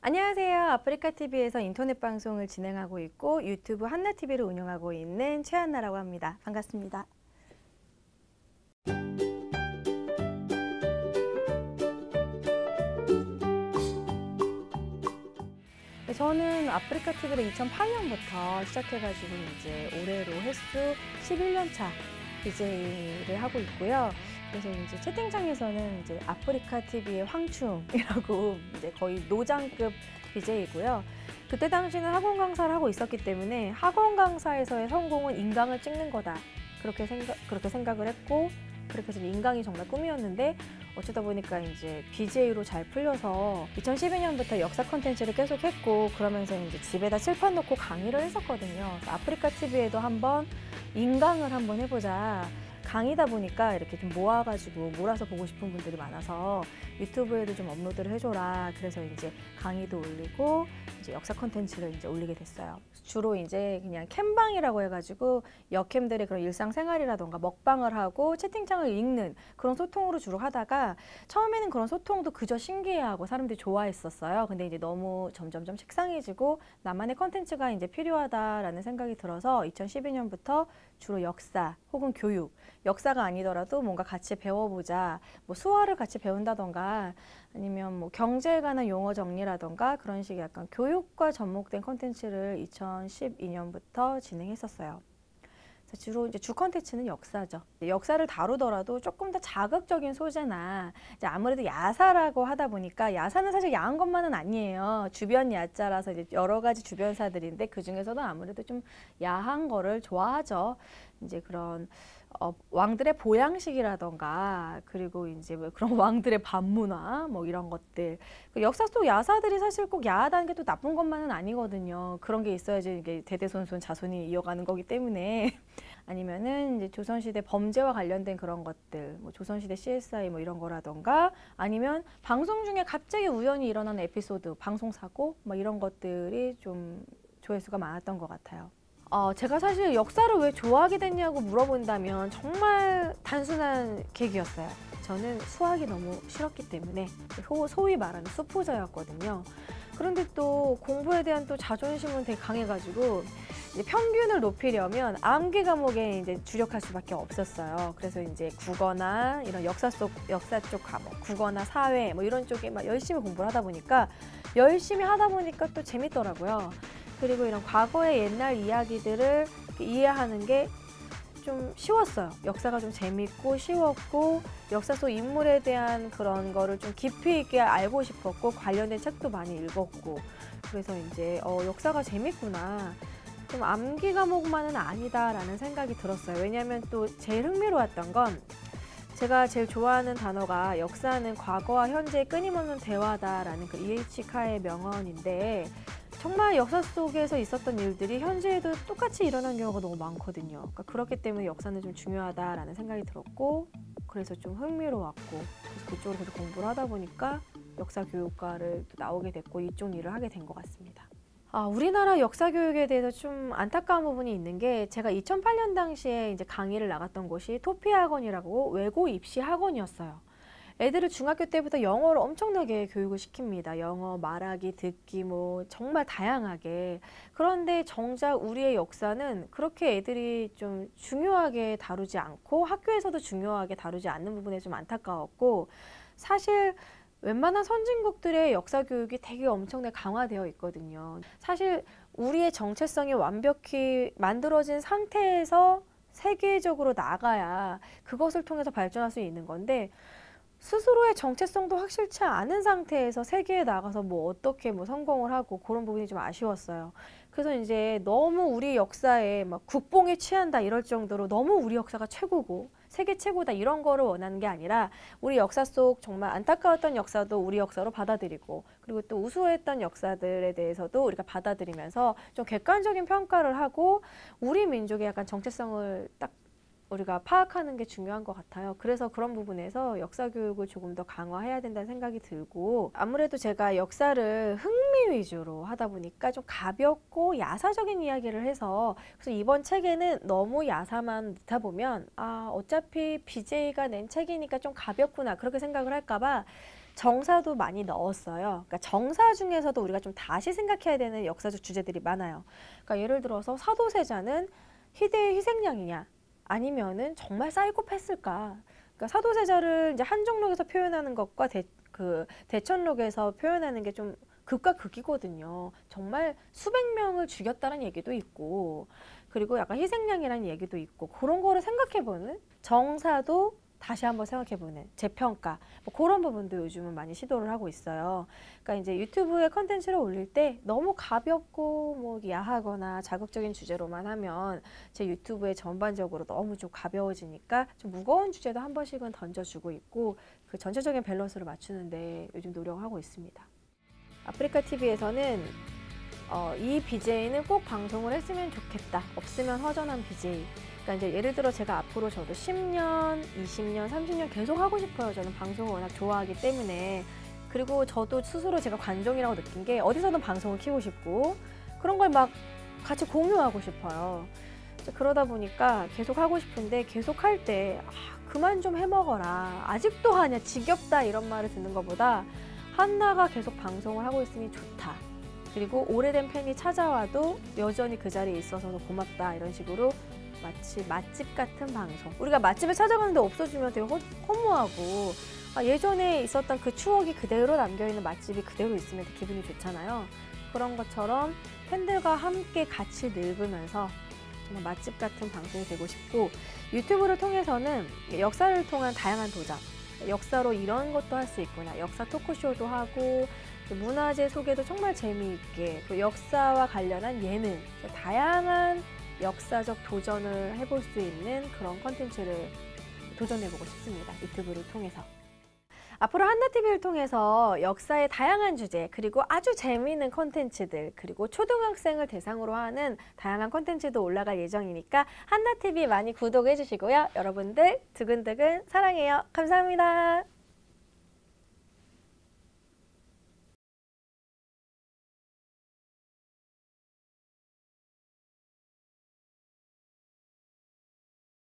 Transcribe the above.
안녕하세요. 아프리카TV에서 인터넷 방송을 진행하고 있고 유튜브 한나TV를 운영하고 있는 최한나라고 합니다. 반갑습니다. 저는 아프리카TV를 2008년부터 시작해가지고 이제 올해로 횟수 11년 차 BJ를 하고 있고요. 그래서 이제 채팅창에서는 이제 아프리카TV의 황충이라고 이제 거의 노장급 BJ이고요. 그때 당시는 학원 강사를 하고 있었기 때문에 학원 강사에서의 성공은 인강을 찍는 거다. 그렇게 생각을 했고, 그렇게 해서 인강이 정말 꿈이었는데 어쩌다 보니까 이제 BJ로 잘 풀려서 2012년부터 역사 콘텐츠를 계속 했고, 그러면서 이제 집에다 칠판 놓고 강의를 했었거든요. 아프리카TV에도 한번 인강을 한번 해보자. 강의다 보니까 이렇게 좀 모아가지고 몰아서 보고 싶은 분들이 많아서 유튜브에도 좀 업로드를 해줘라. 그래서 이제 강의도 올리고 이제 역사 콘텐츠를 이제 올리게 됐어요. 주로 이제 그냥 캠방이라고 해가지고 여캠들의 그런 일상생활이라던가 먹방을 하고 채팅창을 읽는 그런 소통으로 주로 하다가 처음에는 그런 소통도 그저 신기해하고 사람들이 좋아했었어요. 근데 이제 너무 점점점 식상해지고 나만의 콘텐츠가 이제 필요하다라는 생각이 들어서 2012년부터 주로 역사 혹은 교육, 역사가 아니더라도 뭔가 같이 배워보자, 뭐 수어를 같이 배운다던가 아니면 뭐 경제에 관한 용어 정리라던가 그런 식의 약간 교육과 접목된 콘텐츠를 2012년부터 진행했었어요. 그래서 주로 이제 주 콘텐츠는 역사죠. 역사를 다루더라도 조금 더 자극적인 소재나 이제 아무래도 야사라고 하다 보니까 야사는 사실 야한 것만은 아니에요. 주변 야자라서 이제 여러 가지 주변사들인데 그 중에서도 아무래도 좀 야한 거를 좋아하죠. 이제 그런 왕들의 보양식이라던가 그리고 이제 뭐 그런 왕들의 반문화 뭐 이런 것들 역사 속 야사들이 사실 꼭 야하다는 게 또 나쁜 것만은 아니거든요. 그런 게 있어야지 이게 대대손손 자손이 이어가는 거기 때문에 아니면은 이제 조선시대 범죄와 관련된 그런 것들 뭐 조선시대 CSI 뭐 이런 거라던가 아니면 방송 중에 갑자기 우연히 일어나는 에피소드 방송사고 뭐 이런 것들이 좀 조회수가 많았던 것 같아요. 제가 사실 역사를 왜 좋아하게 됐냐고 물어본다면 정말 단순한 계기였어요. 저는 수학이 너무 싫었기 때문에 소위 말하는 수포자였거든요. 그런데 또 공부에 대한 또 자존심은 되게 강해가지고 이제 평균을 높이려면 암기 과목에 이제 주력할 수밖에 없었어요. 그래서 이제 국어나 이런 역사 쪽 과목, 국어나 사회 뭐 이런 쪽에 막 열심히 공부를 하다 보니까 또 재밌더라고요. 그리고 이런 과거의 옛날 이야기들을 이해하는 게 좀 쉬웠어요. 역사가 좀 재밌고 쉬웠고 역사 속 인물에 대한 그런 거를 좀 깊이 있게 알고 싶었고 관련된 책도 많이 읽었고 그래서 이제 역사가 재밌구나. 좀 암기 과목만은 아니다라는 생각이 들었어요. 왜냐하면 또 제일 흥미로웠던 건 제가 제일 좋아하는 단어가 역사는 과거와 현재의 끊임없는 대화다라는 그 E.H. 카의 명언인데 정말 역사 속에서 있었던 일들이 현재에도 똑같이 일어나는 경우가 너무 많거든요. 그러니까 그렇기 때문에 역사는 좀 중요하다라는 생각이 들었고 그래서 좀 흥미로웠고 그래서 그쪽으로 계속 공부를 하다 보니까 역사 교육과를 또 나오게 됐고 이쪽 일을 하게 된 것 같습니다. 우리나라 역사 교육에 대해서 좀 안타까운 부분이 있는 게 제가 2008년 당시에 이제 강의를 나갔던 곳이 토피아 학원이라고 외고 입시 학원이었어요. 애들을 중학교 때부터 영어를 엄청나게 교육을 시킵니다. 영어, 말하기, 듣기 뭐 정말 다양하게. 그런데 정작 우리의 역사는 그렇게 애들이 좀 중요하게 다루지 않고 학교에서도 중요하게 다루지 않는 부분에 좀 안타까웠고 사실 웬만한 선진국들의 역사 교육이 되게 엄청나게 강화되어 있거든요. 사실 우리의 정체성이 완벽히 만들어진 상태에서 세계적으로 나가야 그것을 통해서 발전할 수 있는 건데 스스로의 정체성도 확실치 않은 상태에서 세계에 나가서 뭐 어떻게 뭐 성공을 하고 그런 부분이 좀 아쉬웠어요. 그래서 이제 너무 우리 역사에 막 국뽕에 취한다 이럴 정도로 너무 우리 역사가 최고고 세계 최고다 이런 거를 원하는 게 아니라 우리 역사 속 정말 안타까웠던 역사도 우리 역사로 받아들이고 그리고 또 우수했던 역사들에 대해서도 우리가 받아들이면서 좀 객관적인 평가를 하고 우리 민족의 약간 정체성을 딱 우리가 파악하는 게 중요한 것 같아요. 그래서 그런 부분에서 역사 교육을 조금 더 강화해야 된다는 생각이 들고 아무래도 제가 역사를 흥미 위주로 하다 보니까 좀 가볍고 야사적인 이야기를 해서 그래서 이번 책에는 너무 야사만 넣다 보면 어차피 BJ가 낸 책이니까 좀 가볍구나 그렇게 생각을 할까 봐 정사도 많이 넣었어요. 그러니까 정사 중에서도 우리가 좀 다시 생각해야 되는 역사적 주제들이 많아요. 그러니까 예를 들어서 사도세자는 희대의 희생양이냐 아니면은 정말 사이코패스일까? 그러니까 사도세자를 이제 한종록에서 표현하는 것과 대천록에서 표현하는 게 좀 극과 극이거든요. 정말 수백 명을 죽였다는 얘기도 있고, 그리고 약간 희생양이라는 얘기도 있고, 그런 거를 생각해보는, 정사도 다시 한번 생각해보는 재평가, 뭐 그런 부분도 요즘은 많이 시도를 하고 있어요. 그러니까 이제 유튜브에 컨텐츠를 올릴 때 너무 가볍고 뭐 야하거나 자극적인 주제로만 하면 제 유튜브에 전반적으로 너무 좀 가벼워지니까 좀 무거운 주제도 한 번씩은 던져주고 있고, 그 전체적인 밸런스를 맞추는데 요즘 노력하고 있습니다. 아프리카 TV에서는 이 BJ는 꼭 방송을 했으면 좋겠다. 없으면 허전한 BJ. 그러니까 이제 예를 들어 제가 앞으로 저도 10년, 20년, 30년 계속 하고 싶어요. 저는 방송을 워낙 좋아하기 때문에. 그리고 저도 스스로 제가 관종이라고 느낀 게 어디서든 방송을 키우고 싶고 그런 걸 막 같이 공유하고 싶어요. 그러다 보니까 계속 하고 싶은데 계속 할 때 그만 좀 해먹어라. 아직도 하냐 지겹다 이런 말을 듣는 것보다 한나가 계속 방송을 하고 있으니 좋다. 그리고 오래된 팬이 찾아와도 여전히 그 자리에 있어서 고맙다. 이런 식으로 마치 맛집 같은 방송. 우리가 맛집에 찾아가는데 없어지면 되게 허무하고 예전에 있었던 그 추억이 그대로 남겨있는 맛집이 그대로 있으면 되게 기분이 좋잖아요. 그런 것처럼 팬들과 함께 같이 늙으면서 정말 맛집 같은 방송이 되고 싶고, 유튜브를 통해서는 역사를 통한 다양한 도전, 역사로 이런 것도 할 수 있구나, 역사 토크쇼도 하고 문화재 소개도 정말 재미있게, 또 역사와 관련한 예능, 다양한 역사적 도전을 해볼 수 있는 그런 컨텐츠를 도전해보고 싶습니다. 유튜브를 통해서. 앞으로 한나TV를 통해서 역사의 다양한 주제, 그리고 아주 재미있는 컨텐츠들, 그리고 초등학생을 대상으로 하는 다양한 컨텐츠도 올라갈 예정이니까 한나TV 많이 구독해 주시고요. 여러분들 두근두근 사랑해요. 감사합니다.